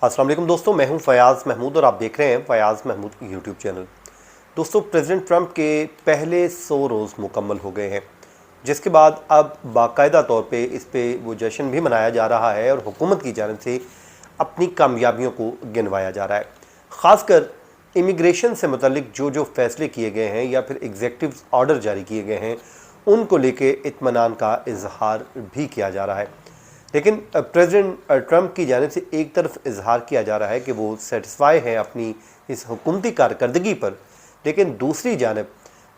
अस्सलाम वालेकुम दोस्तों, मैं हूं फयाज़ महमूद और आप देख रहे हैं फयाज़ महमूद यूट्यूब चैनल। दोस्तों, प्रेसिडेंट ट्रंप के पहले 100 रोज़ मुकम्मल हो गए हैं, जिसके बाद अब बाकायदा तौर पे इस पे वो जश्न भी मनाया जा रहा है और हुकूमत की जानिब से अपनी कामयाबियों को गिनवाया जा रहा है। ख़ासकर इमिग्रेशन से मुतल्लिक जो जो फ़ैसले किए गए हैं या फिर एग्जेक्टिव ऑर्डर जारी किए गए हैं, उनको लेके इत्मीनान का इजहार भी किया जा रहा है। लेकिन प्रेसिडेंट ट्रंप की जानिब से एक तरफ इजहार किया जा रहा है कि वो सेटिस्फाई है अपनी इस हुकूमती कारकर्दगी पर, लेकिन दूसरी जानिब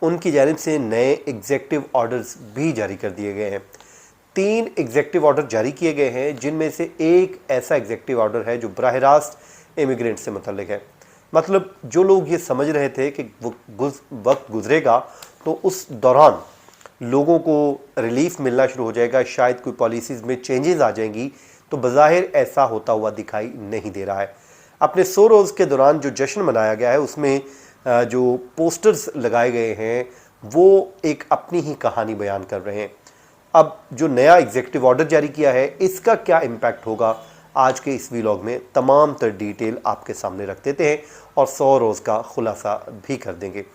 उनकी जानिब से नए एग्जेक्टिव ऑर्डर्स भी जारी कर दिए गए हैं। 3 एग्जेक्टिव ऑर्डर जारी किए गए हैं, जिनमें से एक ऐसा एग्जेक्टिव ऑर्डर है जो बराह रास्त इमिग्रेंट से मुतल्लिक है। मतलब जो लोग ये समझ रहे थे कि वक्त गुजरेगा तो उस दौरान लोगों को रिलीफ मिलना शुरू हो जाएगा, शायद कोई पॉलिसीज़ में चेंजेस आ जाएंगी, तो बज़ाहिर ऐसा होता हुआ दिखाई नहीं दे रहा है। अपने 100 रोज़ के दौरान जो जश्न मनाया गया है, उसमें जो पोस्टर्स लगाए गए हैं वो एक अपनी ही कहानी बयान कर रहे हैं। अब जो नया एग्जेक्टिव ऑर्डर जारी किया है, इसका क्या इम्पैक्ट होगा, आज के इस वीलॉग में तमाम तर डिटेल आपके सामने रख देते हैं और 100 रोज़ का खुलासा भी कर देंगे।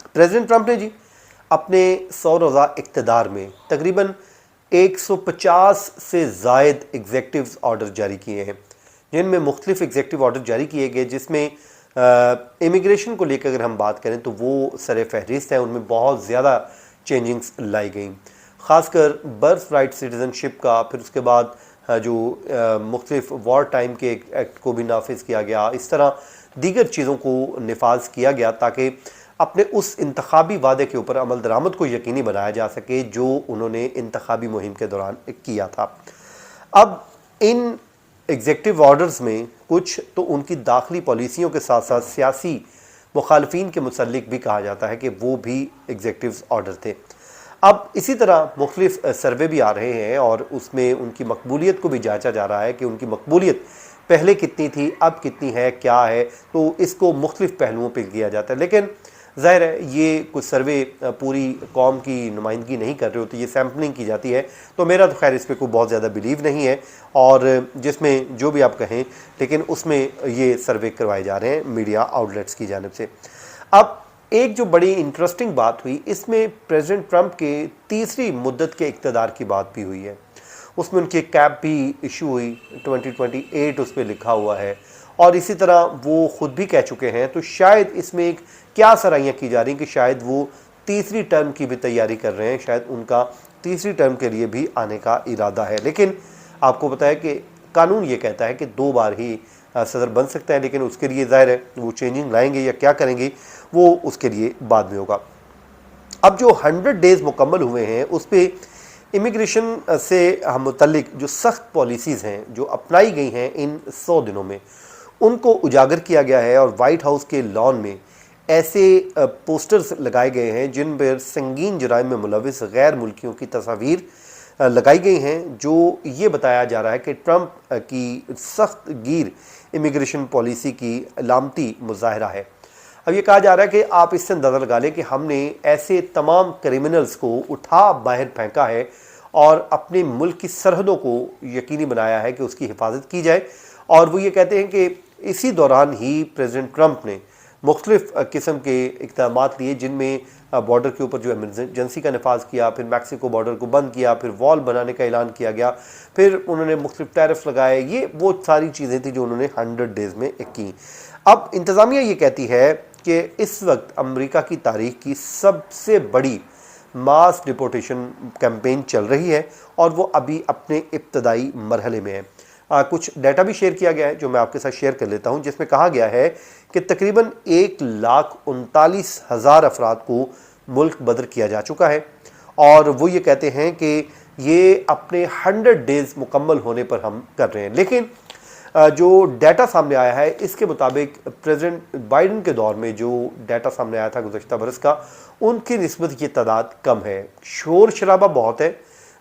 प्रेसिडेंट ट्रंप ने जी अपने 100 रोज़ा इक़्तिदार में तकरीबन 150 से ज़ायद एग्जेक्टिव ऑर्डर जारी किए हैं, जिनमें मुख्तलिफ एग्जेक्टिव ऑर्डर जारी किए गए, जिसमें इमिग्रेशन को लेकर अगर हम बात करें तो वो सर फहरिस्त हैं। उनमें बहुत ज़्यादा चेंजिंग्स लाई गई, ख़ासकर बर्थ राइट सिटीज़नशिप का, फिर उसके बाद जो मुख्तलिफ वॉर टाइम के एक्ट को भी नाफिज किया गया। इस तरह दीगर चीज़ों को नफाज किया गया ताकि अपने उस इंतखाबी वादे के ऊपर अमल दरामद को यकीनी बनाया जा सके जो उन्होंने इंतखाबी मुहिम के दौरान किया था। अब इन एग्जेक्टिव ऑर्डर्स में कुछ तो उनकी दाखिली पॉलिसियों के साथ साथ सियासी मुखालफिन के मुतल्लिक भी कहा जाता है कि वो भी एग्जेक्टिव ऑर्डर थे। अब इसी तरह मुख्तलिफ सर्वे भी आ रहे हैं और उसमें उनकी मकबूलियत को भी जांचा जा रहा है कि उनकी मकबूलियत पहले कितनी थी, अब कितनी है, क्या है। तो इसको मुख्तलिफ पहलुओं पर किया जाता है, लेकिन ज़ाहिर है ये कुछ सर्वे पूरी कौम की नुमाइंदगी नहीं कर रहे होते, ये सैम्पलिंग की जाती है। तो मेरा तो खैर इस पर कोई बहुत ज़्यादा बिलीव नहीं है, और जिसमें जो भी आप कहें, लेकिन उसमें ये सर्वे करवाए जा रहे हैं मीडिया आउटलेट्स की जानिब से। अब एक जो बड़ी इंटरेस्टिंग बात हुई, इसमें प्रेसिडेंट ट्रंप के तीसरी मुद्दत के इक़्तिदार की बात भी हुई है। उसमें उनकी कैप भी इशू हुई, 2028 उस पर लिखा हुआ है, और इसी तरह वो ख़ुद भी कह चुके हैं। तो शायद इसमें एक क्या सराहियाँ की जा रही कि शायद वो तीसरी टर्म की भी तैयारी कर रहे हैं, शायद उनका तीसरी टर्म के लिए भी आने का इरादा है। लेकिन आपको पता है कि कानून ये कहता है कि 2 बार ही सदर बन सकता है, लेकिन उसके लिए ज़ाहिर है वो चेंजिंग लाएंगे या क्या करेंगे वो उसके लिए बाद में होगा। अब जो 100 डेज़ मुकम्मल हुए हैं, उस पर इमिग्रेशन से मुतल्लिक जो सख्त पॉलिसीज़ हैं जो अपनाई गई हैं इन 100 दिनों में, उनको उजागर किया गया है। और वाइट हाउस के लॉन में ऐसे पोस्टर्स लगाए गए हैं जिन पर संगीन जराइम में मुलविस गैर मुल्कियों की तस्वीर लगाई गई हैं, जो ये बताया जा रहा है कि ट्रंप की सख्त गिर इमिग्रेशन पॉलिसी की अलामती मुजाहरा है। अब ये कहा जा रहा है कि आप इससे अंदाज़ा लगा लें कि हमने ऐसे तमाम क्रिमिनल्स को उठा बाहर फेंका है और अपने मुल्क की सरहदों को यकीनी बनाया है कि उसकी हिफाजत की जाए। और वो ये कहते हैं कि इसी दौरान ही प्रेसिडेंट ट्रंप ने मुख्तलिफ किस्म के इक़दाम लिए, जिनमें बॉर्डर के ऊपर जो एमरजेंसी का नफाज किया, फिर मैक्सिको बॉर्डर को बंद किया, फिर वॉल बनाने का ऐलान किया गया, फिर उन्होंने मुख्तलिफ टैरिफ लगाए। ये वो सारी चीज़ें थी जो उन्होंने 100 डेज़ में की। अब इंतज़ामिया ये कहती है कि इस वक्त अमेरिका की तारीख की सबसे बड़ी मास डिपोर्टेशन कैंपेन चल रही है और वो अभी अपने इब्तदाई मरहले में है। कुछ डाटा भी शेयर किया गया है जो मैं आपके साथ शेयर कर लेता हूं, जिसमें कहा गया है कि तकरीबन 1,39,000 अफराद को मुल्क बदर किया जा चुका है। और वो ये कहते हैं कि ये अपने 100 डेज़ मुकम्मल होने पर हम कर रहे हैं। लेकिन जो डाटा सामने आया है, इसके मुताबिक प्रेसिडेंट बाइडन के दौर में जो डाटा सामने आया था गुज़श्ता बरस का, उनकी निस्बत ये तादाद कम है। शोर शराबा बहुत है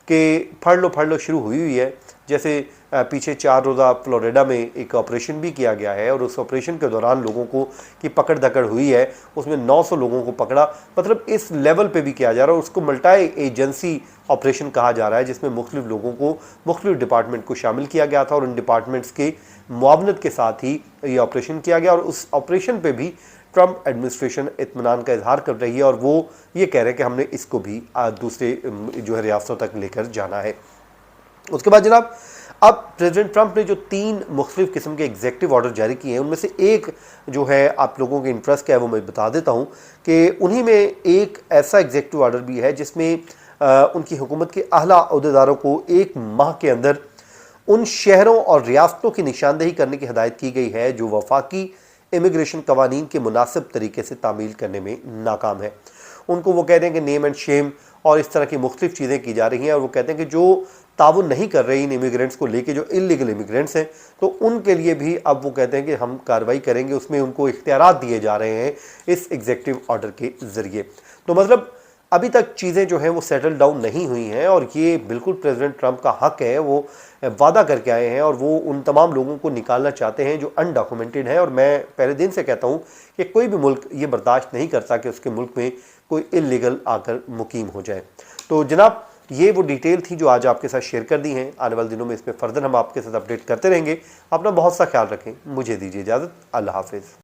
कि फड़ लो शुरू हुई है। जैसे पीछे 4 रोज़ा फ्लोरिडा में एक ऑपरेशन भी किया गया है और उस ऑपरेशन के दौरान लोगों को की पकड़ धकड़ हुई है, उसमें 900 लोगों को पकड़ा। मतलब इस लेवल पे भी किया जा रहा है और उसको मल्टी एजेंसी ऑपरेशन कहा जा रहा है, जिसमें मुख्तलिफ लोगों को मुख्तलिफ डिपार्टमेंट को शामिल किया गया था और उन डिपार्टमेंट्स के मुआवनत के साथ ही ये ऑपरेशन किया गया। और उस ऑपरेशन पे भी ट्रंप एडमिनिस्ट्रेशन इत्मीनान का इजहार कर रही है और वो ये कह रहे हैं कि हमने इसको भी दूसरे जो है रियासतों तक लेकर जाना है। उसके बाद जनाब, अब प्रेसिडेंट ट्रंप ने जो 3 मुख्तलिफ किस्म के एग्जेक्टिव ऑर्डर जारी किए हैं, उनमें से एक जो है आप लोगों के इंटरेस्ट का है वो मैं बता देता हूं कि उन्हीं में एक ऐसा एग्जेक्टिव ऑर्डर भी है जिसमें उनकी हुकूमत के आला अहदेदारों को 1 माह के अंदर उन शहरों और रियासतों की निशानदेही करने की हिदायत की गई है जो वफाकी इमिग्रेशन कवानीन के मुनासिब तरीके से तामील करने में नाकाम है। उनको वो कहते हैं कि नेम एंड शेम और इस तरह की मुख्तलिफ चीज़ें की जा रही हैं और वो कहते हैं कि जो ताउन नहीं कर रहे इन इमिग्रेंट्स को लेके, जो इलीगल इमिग्रेंट्स हैं, तो उनके लिए भी अब वो कहते हैं कि हम कार्रवाई करेंगे। उसमें उनको इख्तियारात दिए जा रहे हैं इस एग्जेक्टिव ऑर्डर के ज़रिए। तो मतलब अभी तक चीज़ें जो हैं वो सेटल डाउन नहीं हुई हैं और ये बिल्कुल प्रेसिडेंट ट्रंप का हक है, वो वादा करके आए हैं और वो उन तमाम लोगों को निकालना चाहते हैं जो अनडॉक्यूमेंटेड हैं। और मैं पहले दिन से कहता हूँ कि कोई भी मुल्क ये बर्दाश्त नहीं करता कि उसके मुल्क में कोई इलीगल आकर मुकीम हो जाए। तो जनाब, ये वो डिटेल थी जो आज आपके साथ शेयर कर दी हैं। आने वाले दिनों में इसमें फर्दर हम आपके साथ अपडेट करते रहेंगे। अपना बहुत सा ख्याल रखें। मुझे दीजिए इजाज़त। अल्लाह हाफिज़।